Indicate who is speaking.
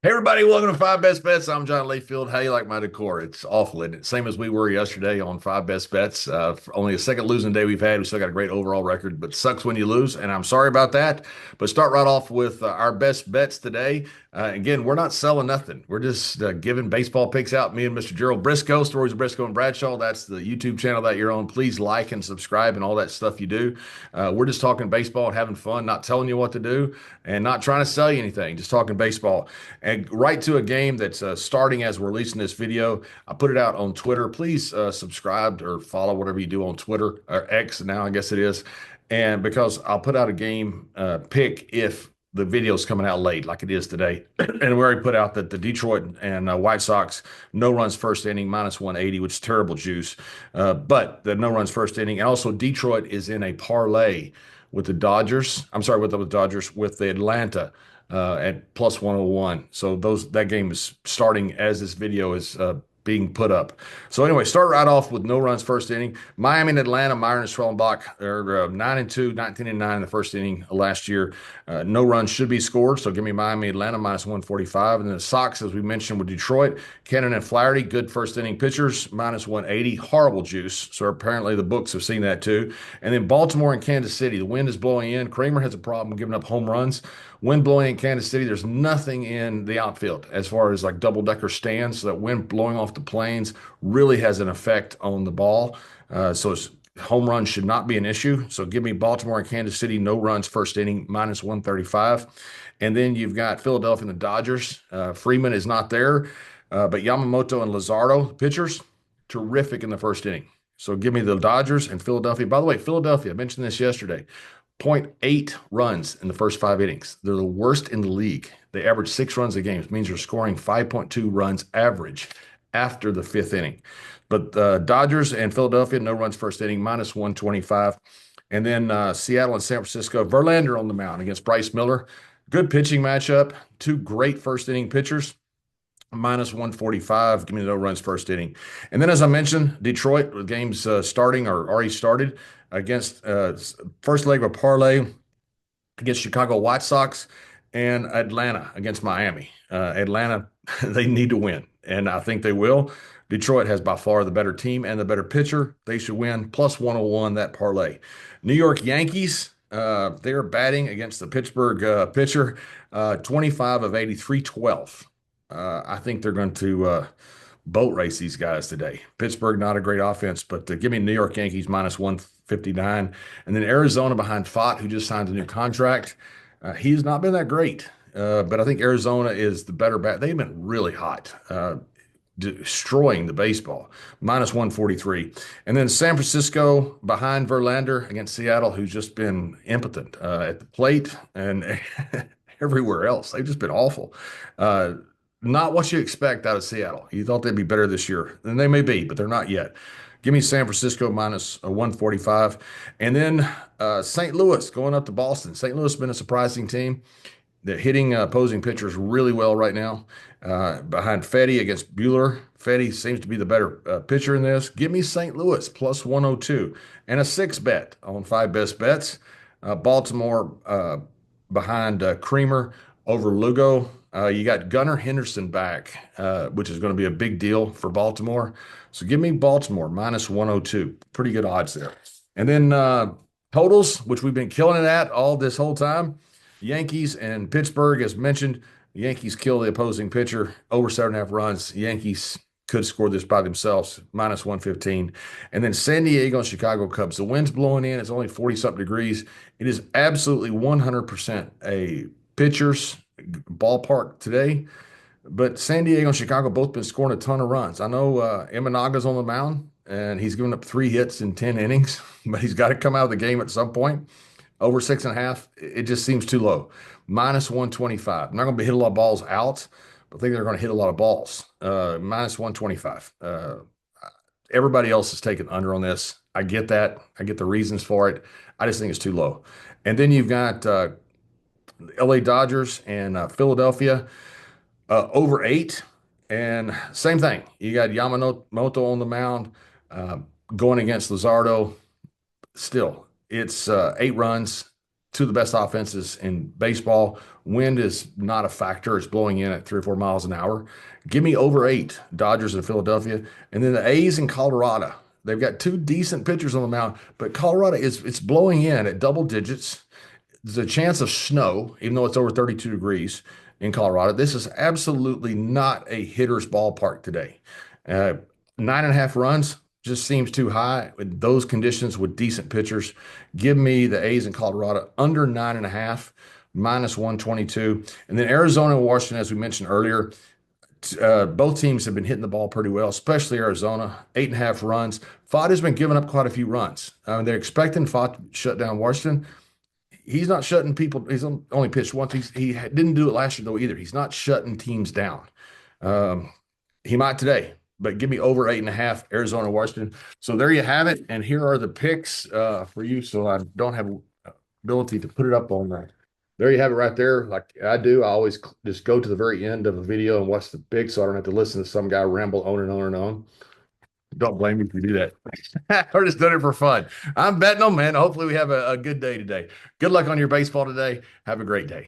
Speaker 1: Hey everybody, welcome to Five Best Bets. I'm John Layfield. How you like my decor? It's awful, isn't it? Same as we were yesterday on Five Best Bets. Only a second losing day we've had. We still got a great overall record, but sucks when you lose, and I'm sorry about that. But start right off with our best bets today. Again, we're not selling nothing. We're just giving baseball picks out. Me and Mr. Gerald Brisco, Stories of Brisco and Bradshaw. That's the YouTube channel that you're on. Please like and subscribe and all that stuff you do. We're just talking baseball and having fun, not telling you what to do and not trying to sell you anything, just talking baseball. And right to a game that's starting as we're releasing this video. I put it out on Twitter. Please subscribe or follow whatever you do on Twitter or X now, I guess it is. And because I'll put out a game pick if the video's coming out late, like it is today. And we already put out that the Detroit and White Sox no runs first inning minus 180, which is terrible juice. But the no runs first inning, and also Detroit is in a parlay with the Dodgers. I'm sorry, with the Dodgers, with the Atlanta at plus 101. So that game is starting as this video is being put up. So anyway, start right off with no runs first inning. Miami and Atlanta, Myron and Schwellenbach are 9-2, 19-9 in the first inning last year. No runs should be scored. So give me Miami, Atlanta minus 145. And then the Sox, as we mentioned with Detroit, Cannon and Flaherty, good first inning pitchers, minus 180. Horrible juice. So apparently the books have seen that too. And then Baltimore and Kansas City, the wind is blowing in. Kramer has a problem giving up home runs. Wind blowing in Kansas City, there's nothing in the outfield as far as like double decker stands. So that wind blowing off the planes really has an effect on the ball. Home runs should not be an issue. So give me Baltimore and Kansas City, no runs first inning, minus 135. And then you've got Philadelphia and the Dodgers. Freeman is not there, but Yamamoto and Lazardo, pitchers, terrific in the first inning. So give me the Dodgers and Philadelphia. By the way, Philadelphia, I mentioned this yesterday. 0.8 runs in the first 5 innings. They're the worst in the league. They average 6 runs a game. It means you're scoring 5.2 runs average after the fifth inning. But Dodgers and Philadelphia, no runs first inning, minus 125. And then Seattle and San Francisco, Verlander on the mound against Bryce Miller. Good pitching matchup. Two great first inning pitchers, minus 145. Give me no runs first inning. And then, as I mentioned, Detroit, the game's starting or already started against first leg of a parlay against Chicago White Sox and Atlanta against Miami. Atlanta, they need to win, and I think they will. Detroit has by far the better team and the better pitcher. They should win plus 101 that parlay. New York Yankees, they're batting against the Pittsburgh pitcher, 25 of 83, 12. I think they're going to boat race these guys today. Pittsburgh, not a great offense, but give me New York Yankees minus 159. And then Arizona behind Fott, who just signed a new contract. He's not been that great, but I think Arizona is the better bat. They've been really hot, destroying the baseball, minus 143. And then San Francisco behind Verlander against Seattle, who's just been impotent at the plate and everywhere else. They've just been awful. Not what you expect out of Seattle. You thought they'd be better this year, and they may be, but they're not yet. Give me San Francisco minus 145. And then St. Louis going up to Boston. St. Louis has been a surprising team. They're hitting opposing pitchers really well right now. Behind Fetty against Bueller. Fetty seems to be the better pitcher in this. Give me St. Louis plus 102 and a 6 bet on 5 best bets. Baltimore behind Creamer over Lugo. You got Gunnar Henderson back, which is going to be a big deal for Baltimore. So give me Baltimore minus 102. Pretty good odds there. And then totals, which we've been killing it at all this whole time. Yankees and Pittsburgh, as mentioned, the Yankees kill the opposing pitcher over 7.5 runs. Yankees could score this by themselves, minus 115. And then San Diego and Chicago Cubs. The wind's blowing in. It's only 40-something degrees. It is absolutely 100% a pitcher's ballpark today. But San Diego and Chicago both been scoring a ton of runs. I know Imanaga's on the mound, and he's given up 3 hits in 10 innings, but he's got to come out of the game at some point. Over 6.5, it just seems too low. Minus 125. I'm not going to hit a lot of balls out, but I think they're going to hit a lot of balls. Minus 125. Everybody else is taking under on this. I get that. I get the reasons for it. I just think it's too low. And then you've got LA Dodgers and Philadelphia over 8. And same thing. You got Yamamoto on the mound going against Lazardo. Still, it's 8 runs. two of the best offenses in baseball. Wind is not a factor. It's blowing in at 3 or 4 miles an hour. Give me over 8, Dodgers and Philadelphia. And then the A's in Colorado. They've got two decent pitchers on the mound, but Colorado it's blowing in at double digits. There's a chance of snow, even though it's over 32 degrees in Colorado. This is absolutely not a hitter's ballpark today. Uh, 9.5 runs just seems too high with those conditions with decent pitchers. Give me the A's in Colorado under 9.5, minus 122. And then Arizona and Washington, as we mentioned earlier, both teams have been hitting the ball pretty well, especially Arizona. 8.5 runs. Fod has been giving up quite a few runs. They're expecting Fod to shut down Washington. He's not shutting people. He's only pitched once. He didn't do it last year though either. He's not shutting teams down. Um, he might today, but give me over 8.5, Arizona, Washington. So there you have it. And here are the picks for you. So I don't have ability to put it up on that. There you have it right there. Like I do, I always just go to the very end of a video and watch the picks so I don't have to listen to some guy ramble on and on and on. Don't blame me if you do that. We're just doing it for fun. I'm betting them, man. Hopefully we have a good day today. Good luck on your baseball today. Have a great day.